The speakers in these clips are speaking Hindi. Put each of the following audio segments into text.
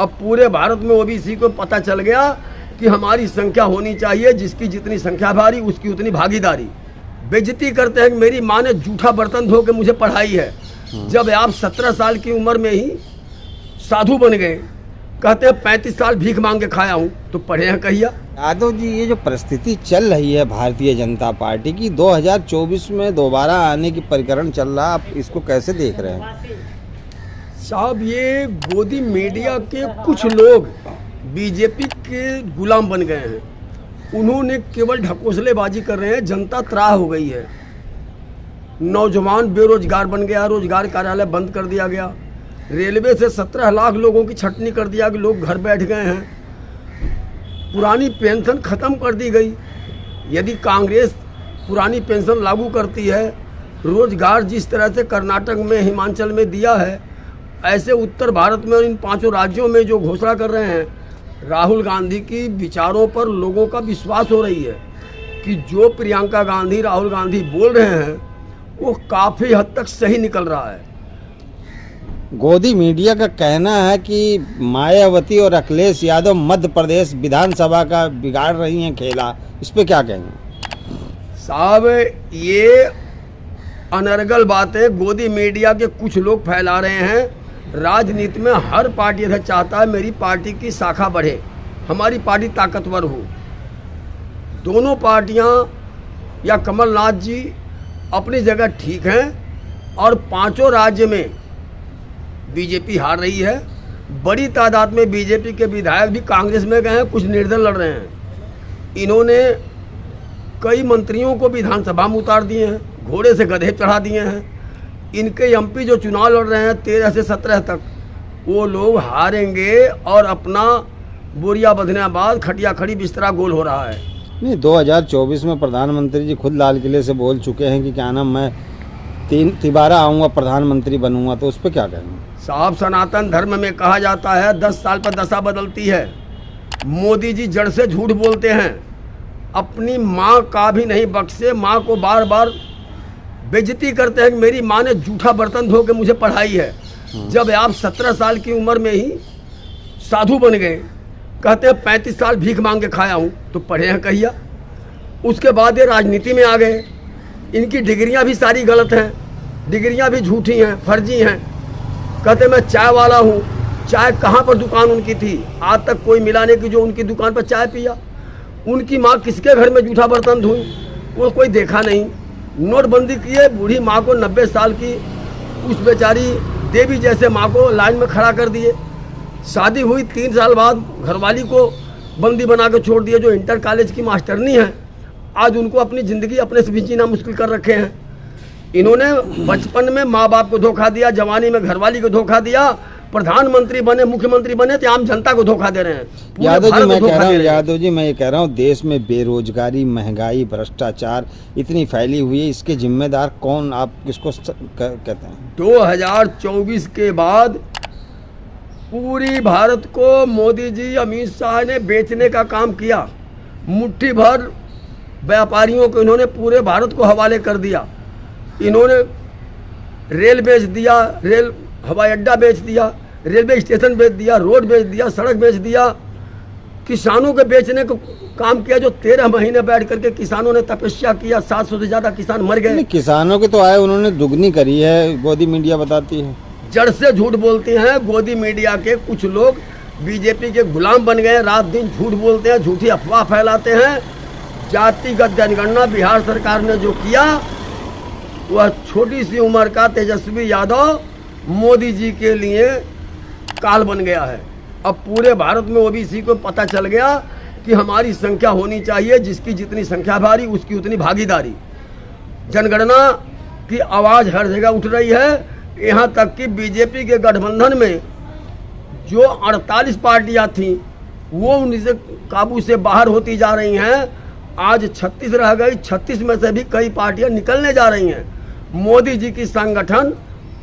अब पूरे भारत में ओबीसी को पता चल गया कि हमारी संख्या होनी चाहिए, जिसकी जितनी संख्या भारी उसकी उतनी भागीदारी। बेइज्जती करते हैं कि मेरी माँ ने जूठा बर्तन धो के मुझे पढ़ाई है। जब आप 17 साल की उम्र में ही साधु बन गए, कहते हैं 35 साल भीख मांग के खाया हूँ, तो पढ़े हैं कहिया। यादव जी, ये जो परिस्थिति चल रही है भारतीय जनता पार्टी की, 2024 में दोबारा आने की परिकरण चल रहा, आप इसको कैसे देख रहे हैं? साहब, ये गोदी मीडिया के कुछ लोग बीजेपी के गुलाम बन गए हैं। उन्होंने केवल ढकोसलेबाजी कर रहे हैं। जनता त्राह हो गई है। नौजवान बेरोजगार बन गया, रोजगार कार्यालय बंद कर दिया गया। रेलवे से 17 लाख लोगों की छटनी कर दिया कि लोग घर बैठ गए हैं। पुरानी पेंशन ख़त्म कर दी गई। यदि कांग्रेस पुरानी पेंशन लागू करती है, रोजगार जिस तरह से कर्नाटक में, हिमाचल में दिया है, ऐसे उत्तर भारत में और इन 5 राज्यों में जो घोषणा कर रहे हैं, राहुल गांधी की विचारों पर लोगों का विश्वास हो रही है कि जो प्रियंका गांधी, राहुल गांधी बोल रहे हैं वो काफ़ी हद तक सही निकल रहा है। गोदी मीडिया का कहना है कि मायावती और अखिलेश यादव मध्य प्रदेश विधानसभा का बिगाड़ रही हैं खेला, इस पे क्या कहेंगे? साहब, ये अनर्गल बातें गोदी मीडिया के कुछ लोग फैला रहे हैं। राजनीति में हर पार्टी अध्यक्ष चाहता है मेरी पार्टी की शाखा बढ़े, हमारी पार्टी ताकतवर हो। दोनों पार्टियां या कमलनाथ जी अपनी जगह ठीक हैं और 5 राज्य में बीजेपी हार रही है। बड़ी तादाद में बीजेपी के विधायक भी कांग्रेस में गए हैं, कुछ निर्दल लड़ रहे हैं। इन्होंने कई मंत्रियों को विधानसभा में उतार दिए हैं, घोड़े से गधे चढ़ा दिए हैं। इनके एमपी जो चुनाव लड़ रहे हैं 13 से 17 तक, वो लोग हारेंगे और अपना बोरिया बंधने के बाद खटिया खड़ी बिस्तरा गोल हो रहा है। नहीं, 2024 में प्रधानमंत्री जी खुद लाल किले से बोल चुके हैं कि क्या नाम, मैं तिबारा आऊँगा, प्रधानमंत्री बनूंगा, तो उस पर क्या कहेंगे? साहब, सनातन धर्म में कहा जाता है 10 साल पर दशा बदलती है। मोदी जी जड़ से झूठ बोलते हैं। अपनी माँ का भी नहीं बख्शे, माँ को बार बार बेइज्जती करते हैं कि मेरी माँ ने जूठा बर्तन धो के मुझे पढ़ाई है। जब आप 17 साल की उम्र में ही साधु बन गए, कहते हैं 35 साल भीख मांग के खाया हूँ, तो पढ़े हैं कहिया। उसके बाद ये राजनीति में आ गए। इनकी डिग्रियाँ भी सारी गलत हैं, डिग्रियाँ भी झूठी हैं, फर्जी हैं। कहते मैं चाय वाला हूँ। चाय कहाँ पर दुकान उनकी थी? आज तक कोई मिला नहीं कि जो उनकी दुकान पर चाय पिया। उनकी माँ किसके घर में जूठा बर्तन धोई, वो कोई देखा नहीं। नोटबंदी किए, बूढ़ी माँ को 90 साल की उस बेचारी देवी जैसे माँ को लाइन में खड़ा कर दिए। शादी हुई 3 साल बाद घरवाली को बंदी बना के छोड़ दिए, जो इंटर कॉलेज की मास्टरनी है। आज उनको अपनी ज़िंदगी अपने से भी जीना मुश्किल कर रखे हैं। इन्होंने बचपन में माँ बाप को धोखा दिया, जवानी में घरवाली को धोखा दिया, प्रधानमंत्री बने, मुख्यमंत्री बने तो आम जनता को धोखा दे रहे हैं। यादव जी, मैं ये कह रहा हूँ, देश में बेरोजगारी, महंगाई, भ्रष्टाचार इतनी फैली हुई है, इसके जिम्मेदार कौन, आप किसको कहते हैं? 2024 के बाद पूरी भारत को मोदी जी, अमित शाह ने बेचने का काम किया। मुट्ठी भर व्यापारियों को इन्होंने पूरे भारत को हवाले कर दिया। इन्होंने रेल बेच दिया, रेल हवाई अड्डा बेच दिया, रेलवे स्टेशन बेच दिया, रोड बेच दिया, सड़क बेच दिया। किसानों के बेचने को काम किया, जो 13 महीने बैठ करके किसानों ने तपस्या किया। 700 से ज़्यादा किसान मर गए। किसानों की तो आय उन्होंने दुगनी करी है, गोदी मीडिया बताती है। जड़ से झूठ बोलते हैं। गोदी मीडिया के कुछ लोग बीजेपी के गुलाम बन गए, रात दिन झूठ बोलते हैं, झूठी अफवाह फैलाते हैं। जातिगत जनगणना बिहार सरकार ने जो किया, वह छोटी सी उम्र का तेजस्वी यादव मोदी जी के लिए काल बन गया है। अब पूरे भारत में ओबीसी को पता चल गया कि हमारी संख्या होनी चाहिए, जिसकी जितनी संख्या भारी उसकी उतनी भागीदारी। जनगणना की आवाज़ हर जगह उठ रही है। यहाँ तक कि बीजेपी के गठबंधन में जो 48 पार्टियाँ थीं, वो उनसे काबू से बाहर होती जा रही हैं। आज 36 रह गई। 36 में से भी कई पार्टियाँ निकलने जा रही हैं। मोदी जी की संगठन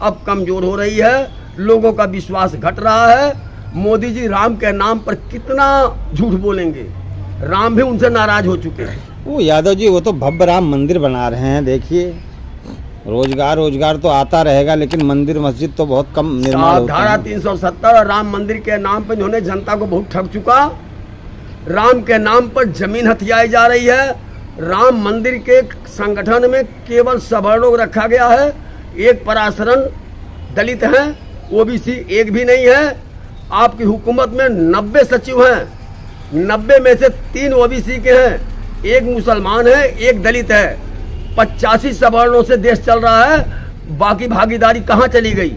अब कमज़ोर हो रही है, लोगों का विश्वास घट रहा है। मोदी जी राम के नाम पर कितना झूठ बोलेंगे, राम भी उनसे नाराज हो चुके हैं। वो यादव जी, वो तो भव्य राम मंदिर बना रहे हैं, देखिए रोजगार तो आता रहेगा, लेकिन मंदिर मस्जिद तो बहुत कम निर्माण होते धारा हैं। 370 और राम मंदिर के नाम पर इन्होंने जनता को बहुत ठग चुका। राम के नाम पर जमीन हथियाई जा रही है। राम मंदिर के संगठन में केवल सवर्णों को रखा गया है। एक पराशरण दलित हैं, ओबीसी एक भी नहीं है। आपकी हुकूमत में 90 सचिव हैं, 90 में से 3 ओबीसी के हैं, एक मुसलमान है, एक दलित है। 85 सवर्णों से देश चल रहा है, बाकी भागीदारी कहाँ चली गई?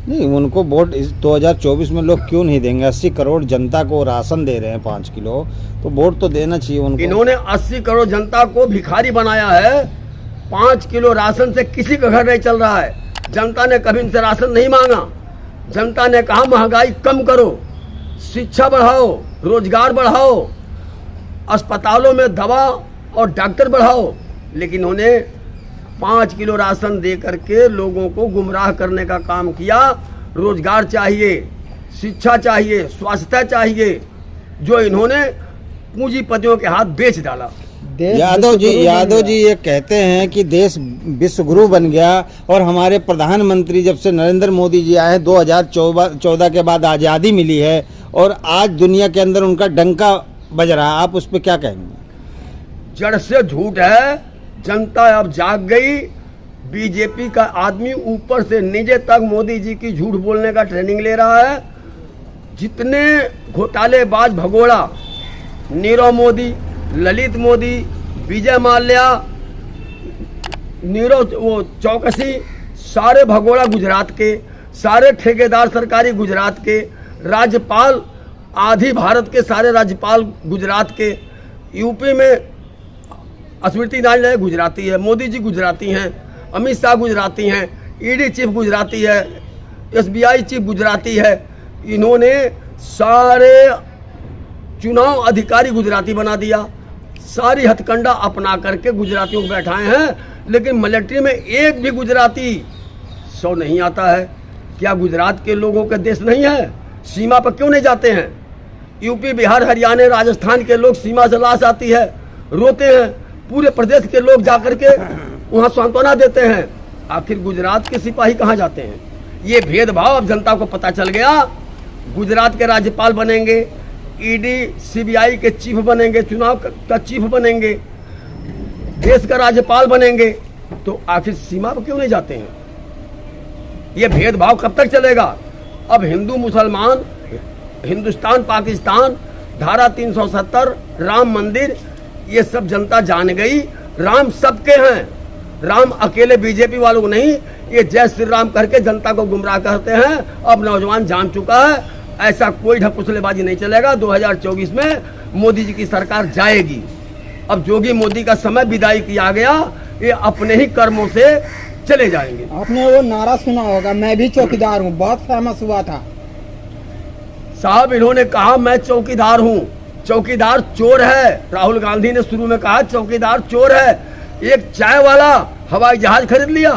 नहीं, उनको वोट इस 2024 में लोग क्यों नहीं देंगे? 80 करोड़ जनता को राशन दे रहे हैं 5 किलो, तो वोट तो देना चाहिए उनको। इन्होंने 80 करोड़ जनता को भिखारी बनाया है। 5 किलो राशन से किसी का घर नहीं चल रहा है। जनता ने कभी इनसे राशन नहीं मांगा। जनता ने कहा महंगाई कम करो, शिक्षा बढ़ाओ, रोजगार बढ़ाओ, अस्पतालों में दवा और डॉक्टर बढ़ाओ। लेकिन उन्होंने 5 किलो राशन दे करके लोगों को गुमराह करने का काम किया। रोजगार चाहिए, शिक्षा चाहिए, स्वास्थ्य चाहिए, जो इन्होंने पूंजीपतियों के हाथ बेच डाला। यादव जी ये कहते हैं कि देश विश्व गुरु बन गया, और हमारे प्रधानमंत्री जब से नरेंद्र मोदी जी आए 2014 के बाद आज़ादी मिली है, और आज दुनिया के अंदर उनका डंका बज रहा है। आप उस पर क्या कहेंगे? जड़ से झूठ है। जनता अब जाग गई। बीजेपी का आदमी ऊपर से नीचे तक मोदी जी की झूठ बोलने का ट्रेनिंग ले रहा है। जितने घोटालेबाज भगोड़ा, नीरव मोदी, ललित मोदी, विजय माल्या, नीरव वो चौकसी, सारे भगोड़ा गुजरात के, सारे ठेकेदार सरकारी गुजरात के, राज्यपाल आधी भारत के सारे राज्यपाल गुजरात के, यूपी में स्मृति ईरानी गुजराती है, मोदी जी गुजराती हैं, अमित शाह गुजराती हैं, ईडी चीफ गुजराती है, एसबीआई चीफ गुजराती है। इन्होंने सारे चुनाव अधिकारी गुजराती बना दिया। सारी हथकंडा अपना करके गुजरातियों को बैठाए हैं। लेकिन मिलिट्री में एक भी गुजराती 100 नहीं आता है। क्या गुजरात के लोगों का देश नहीं है? सीमा पर क्यों नहीं जाते हैं? यूपी, बिहार, हरियाणा, राजस्थान के लोग सीमा से लाश आती है, रोते हैं। पूरे प्रदेश के लोग जाकर के वहाँ सांत्वना देते हैं। आखिर गुजरात के सिपाही कहाँ जाते हैं? ये भेदभाव अब जनता को पता चल गया। गुजरात के राज्यपाल बनेंगे, ईडी सीबीआई के चीफ बनेंगे, चुनाव का चीफ बनेंगे, देश का राज्यपाल बनेंगे, तो आखिर सीमा पर क्यों नहीं जाते हैं? ये भेदभाव कब तक चलेगा? अब हिंदू मुसलमान, हिंदुस्तान पाकिस्तान, धारा 370, राम मंदिर, ये सब जनता जान गई। राम सबके हैं, राम अकेले बीजेपी वालों को नहीं। ये जय श्री राम करके जनता को गुमराह करते हैं। अब नौजवान जान चुका है, ऐसा कोई ढकुसलेबाजी नहीं चलेगा। 2024 में मोदी जी की सरकार जाएगी। अब जोगी मोदी का समय विदाई किया गया, ये अपने ही कर्मों से चले जाएंगे। आपने वो नारा सुना होगा, मैं भी चौकीदार हूँ, बहुत फेमस हुआ था। साहब, इन्होंने कहा मैं चौकीदार हूँ। चौकीदार चोर है। राहुल गांधी ने शुरू में कहा चौकीदार चोर है। एक चाय वाला हवाई जहाज खरीद लिया,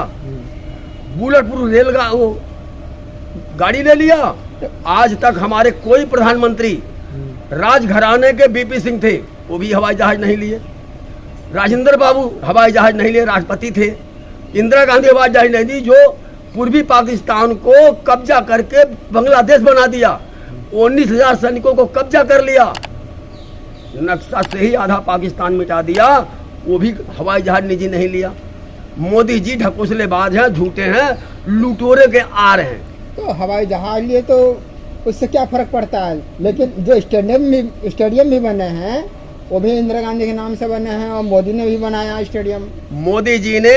बुलेट प्रूफ रेल गाड़ी ले लिया। आज तक हमारे कोई प्रधानमंत्री, राजघराने के बीपी सिंह थे, वो भी हवाई जहाज नहीं लिए। राजेंद्र बाबू हवाई जहाज नहीं लिए, राष्ट्रपति थे। इंदिरा गांधी हवाई जहाज नहीं दी, जो पूर्वी पाकिस्तान को कब्जा करके बांग्लादेश बना दिया। 19,000 सैनिकों को कब्जा कर लिया। नक्शा से ही आधा पाकिस्तान मिटा दिया, वो भी हवाई जहाज निजी नहीं लिया। मोदी जी ढकोसलेबाज हैं, झूठे हैं, लुटोरे के आर हैं। तो हवाई जहाज लिए तो उससे क्या फर्क पड़ता है? लेकिन जो स्टेडियम भी बने हैं, वो भी इंदिरा गांधी के नाम से बने हैं, और मोदी ने भी बनाया स्टेडियम। मोदी जी ने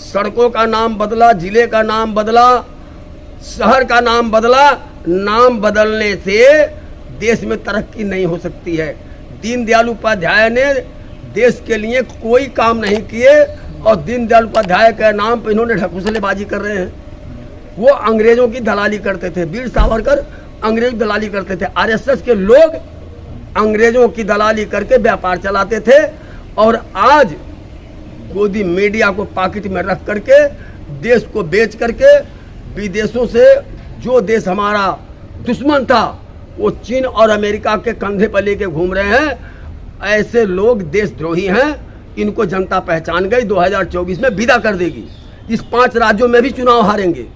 सड़कों का नाम बदला, जिले का नाम बदला, शहर का नाम बदला। नाम बदलने से देश में तरक्की नहीं हो सकती है। दीनदयाल उपाध्याय ने देश के लिए कोई काम नहीं किए, और दीनदयाल उपाध्याय के नाम पर इन्होंने ढकोसलेबाजी कर रहे हैं। वो अंग्रेजों की दलाली करते थे। वीर सावरकर अंग्रेज दलाली करते थे। आरएसएस के लोग अंग्रेजों की दलाली करके व्यापार चलाते थे। और आज गोदी मीडिया को पॉकेट में रख करके देश को बेच करके विदेशों से जो देश हमारा दुश्मन था, वो चीन और अमेरिका के कंधे पर लेके घूम रहे हैं। ऐसे लोग देशद्रोही हैं। इनको जनता पहचान गई, 2024 में विदा कर देगी। इस 5 राज्यों में भी चुनाव हारेंगे।